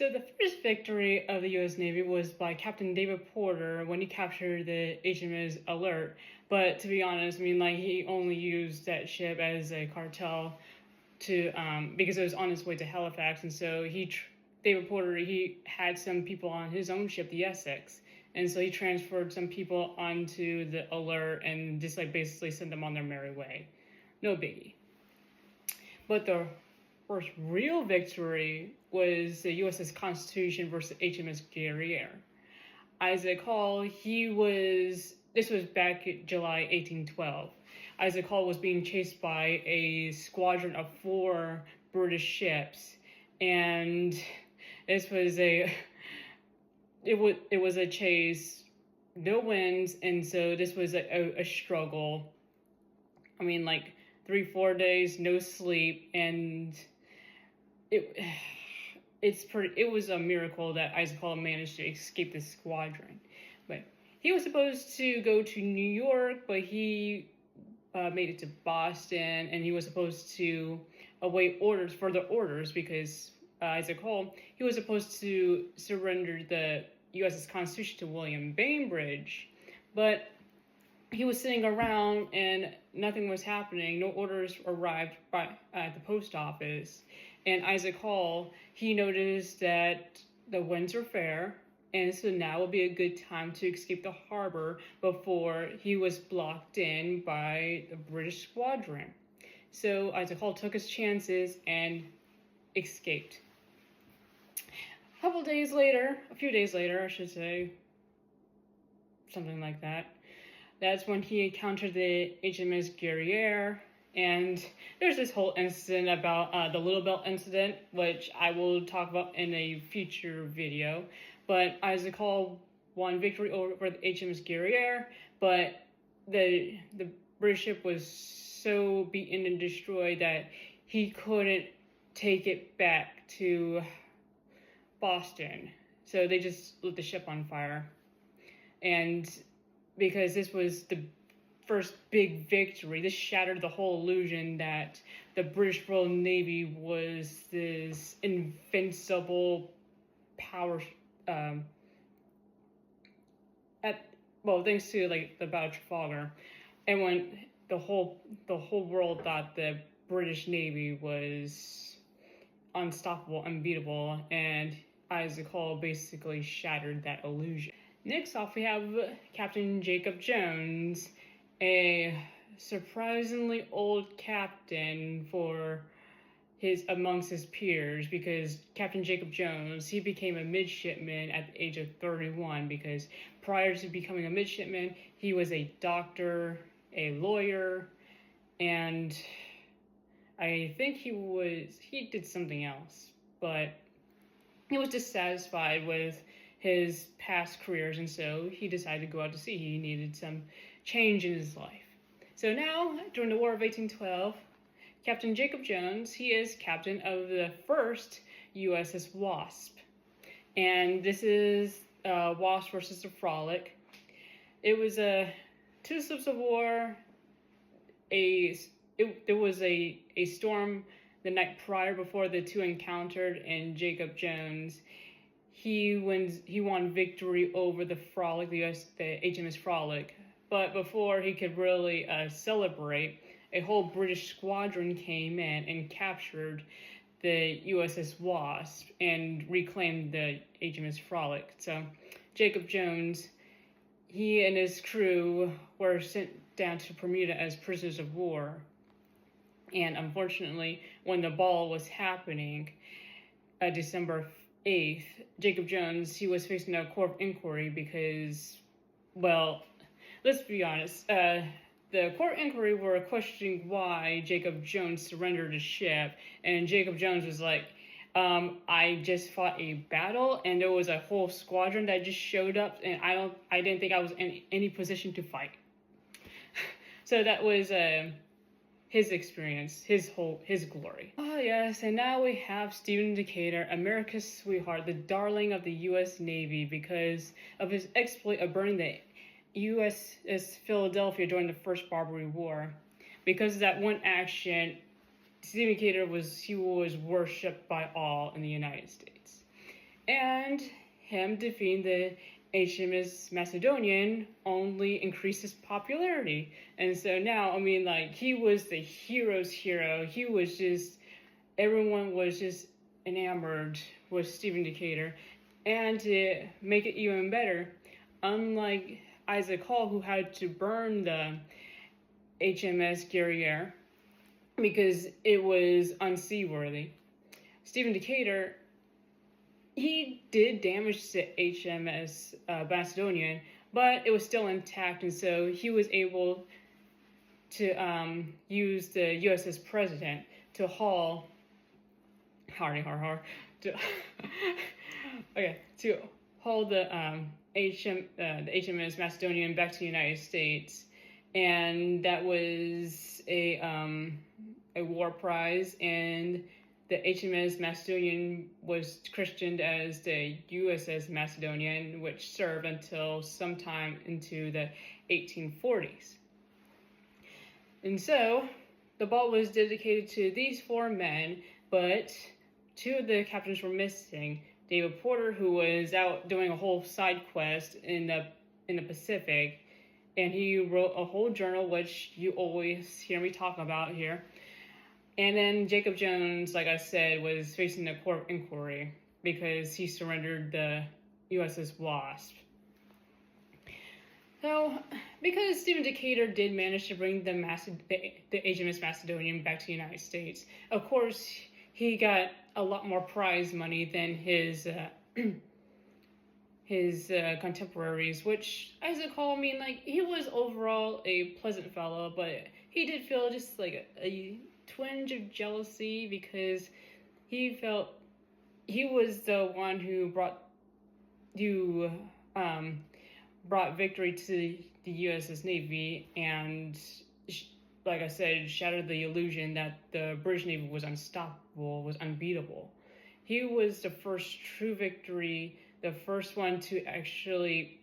So the first victory of the U.S. Navy was by Captain David Porter when he captured the HMS Alert. But to be honest, he only used that ship as a cartel to because it was on its way to Halifax, and so David Porter, he had some people on his own ship, the Essex, and so he transferred some people onto the Alert and just basically sent them on their merry way. No biggie. But the first real victory was the USS Constitution versus HMS Guerriere. Isaac Hall, this was back in July 1812. Isaac Hall was being chased by a squadron of 4 British ships, and this was it was a chase, no winds, and so this was a struggle. 3-4 days, no sleep, and it was a miracle that Isaac Hall managed to escape this squadron. But he was supposed to go to New York, but he made it to Boston, and he was supposed to await further orders, because Isaac Hall, he was supposed to surrender the USS Constitution to William Bainbridge, but he was sitting around and nothing was happening. No orders arrived at the post office. And Isaac Hall, he noticed that the winds are fair, and so now would be a good time to escape the harbor before he was blocked in by the British squadron. So Isaac Hall took his chances and escaped. A few days later, I should say, something like that, that's when he encountered the HMS Guerriere, and there's this whole incident about the Little Bell incident, which I will talk about in a future video. But Isaac Hall won victory over the HMS Guerriere, but the British ship was so beaten and destroyed that he couldn't take it back to Boston. So they just lit the ship on fire. And because this was the first big victory, this shattered the whole illusion that the British Royal Navy was this invincible power. Thanks to the Battle of Trafalgar, and when the whole world thought the British Navy was unstoppable, unbeatable, and Isaac Hall basically shattered that illusion. Next off, we have Captain Jacob Jones, a surprisingly old captain amongst his peers, because Captain Jacob Jones, he became a midshipman at the age of 31, because prior to becoming a midshipman, he was a doctor, a lawyer, and I think he did something else, but he was dissatisfied with his past careers, and so he decided to go out to sea. He needed some change in his life. So now, during the War of 1812, Captain Jacob Jones, he is captain of the first USS Wasp. And this is Wasp versus the Frolic. It was two ships of war. There was a storm the night prior before the two encountered, and Jacob Jones, he won victory over the Frolic, the HMS Frolic. But before he could really celebrate, a whole British squadron came in and captured the USS Wasp and reclaimed the HMS Frolic. So Jacob Jones, he and his crew were sent down to Bermuda as prisoners of war. And unfortunately, when the ball was happening, December 8th, Jacob Jones, he was facing a court of inquiry because, well, let's be honest, the court of inquiry were questioning why Jacob Jones surrendered his ship, and Jacob Jones was like, I just fought a battle, and there was a whole squadron that just showed up, and I didn't think I was in any position to fight. So that was his experience, his glory. Oh yes, and now we have Stephen Decatur, America's sweetheart, the darling of the U.S. Navy, because of his exploit of burning the USS Philadelphia during the First Barbary War. Because of that one action, Stephen Decatur was worshipped by all in the United States. And him defeating the HMS Macedonian only increased his popularity. And so now, I mean, like, he was the hero's hero. He was just, everyone was just enamored with Stephen Decatur. And to make it even better, unlike Isaac Hall, who had to burn the HMS Guerriere because it was unseaworthy, Stephen Decatur, he did damage to HMS Macedonian, but it was still intact, and so he was able to use the USS President to haul to to haul the HMS Macedonian back to the United States, and that was a war prize, and the HMS Macedonian was christened as the USS Macedonian, which served until sometime into the 1840s. And so, the ball was dedicated to these four men, but two of the captains were missing. David Porter, who was out doing a whole side quest in the Pacific, and he wrote a whole journal, which you always hear me talk about here. And then Jacob Jones, like I said, was facing a court inquiry because he surrendered the USS Wasp. So, because Stephen Decatur did manage to bring the HMS Macedonian back to the United States, of course, he got a lot more prize money than his contemporaries, which Isaac Hall, I mean, like, he was overall a pleasant fellow, but he did feel just like a twinge of jealousy because he felt he was the one who brought victory to the USS Navy and, like I said, shattered the illusion that the British Navy was unstoppable, was unbeatable. He was the first true victory, the first one to actually,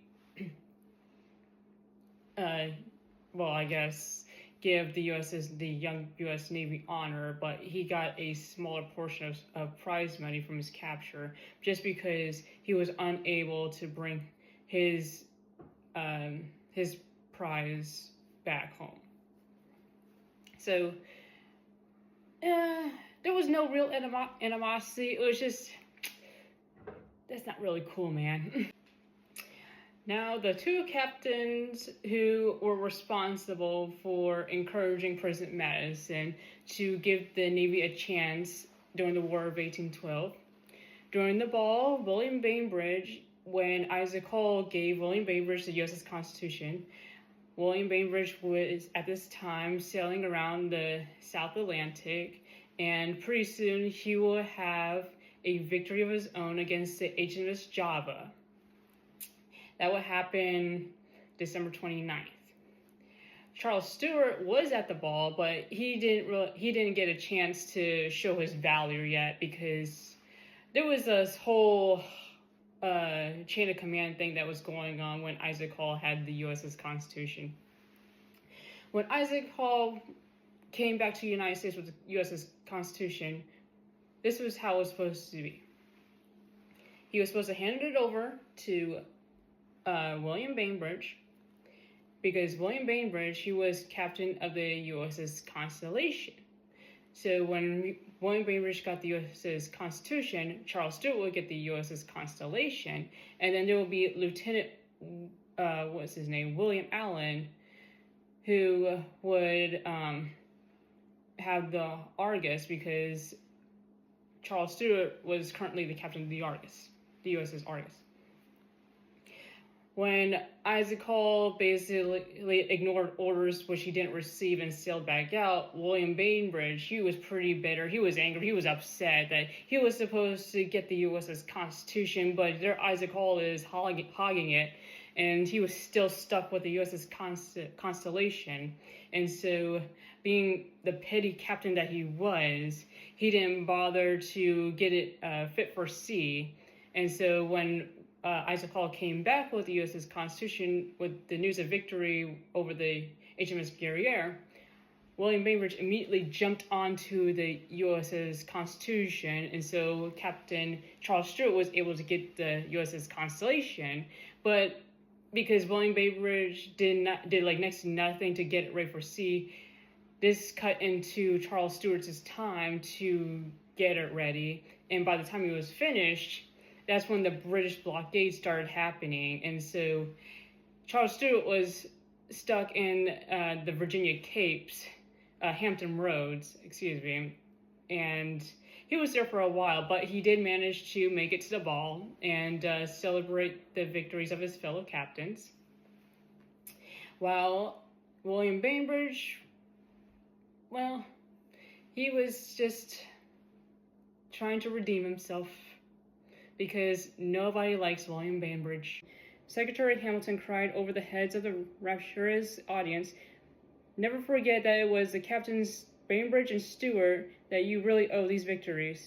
give the young U.S. Navy honor, but he got a smaller portion of prize money from his capture just because he was unable to bring his prize back home. So there was no real animosity. It was just, that's not really cool, man. Now, the two captains who were responsible for encouraging President Madison to give the Navy a chance during the War of 1812. During the ball, William Bainbridge, when Isaac Hall gave William Bainbridge the USS Constitution, William Bainbridge was at this time sailing around the South Atlantic, and pretty soon he will have a victory of his own against the HMS Java. That would happen December 29th. Charles Stewart was at the ball, but he didn't get a chance to show his valor yet because there was this whole chain of command thing that was going on when Isaac Hall had the USS Constitution. When Isaac Hall came back to the United States with the USS Constitution, this was how it was supposed to be. He was supposed to hand it over to William Bainbridge, because William Bainbridge, he was captain of the USS Constellation. So when William Bainbridge got the USS Constitution, Charles Stewart would get the USS Constellation, and then there would be Lieutenant, William Allen, who would have the Argus, because Charles Stewart was currently the captain of the Argus, the USS Argus. When Isaac Hall basically ignored orders which he didn't receive and sailed back out, William Bainbridge, he was pretty bitter. He was angry. He was upset that he was supposed to get the USS Constitution, but there Isaac Hall is hogging it, and he was still stuck with the USS Constellation. And so, being the petty captain that he was, he didn't bother to get it fit for sea. And so when Isaac Hall came back with the USS Constitution with the news of victory over the HMS Guerriere, William Bainbridge immediately jumped onto the USS Constitution, and so Captain Charles Stewart was able to get the USS Constellation, but because William Bainbridge did like next to nothing to get it ready for sea, this cut into Charles Stewart's time to get it ready, and by the time he was finished, that's when the British blockade started happening, and so Charles Stewart was stuck in the Virginia Capes, Hampton Roads, excuse me, and he was there for a while, but he did manage to make it to the ball and celebrate the victories of his fellow captains. While William Bainbridge, well, he was just trying to redeem himself because nobody likes William Bainbridge. Secretary Hamilton cried over the heads of the rapturous audience, "Never forget that it was the Captains Bainbridge and Stewart that you really owe these victories."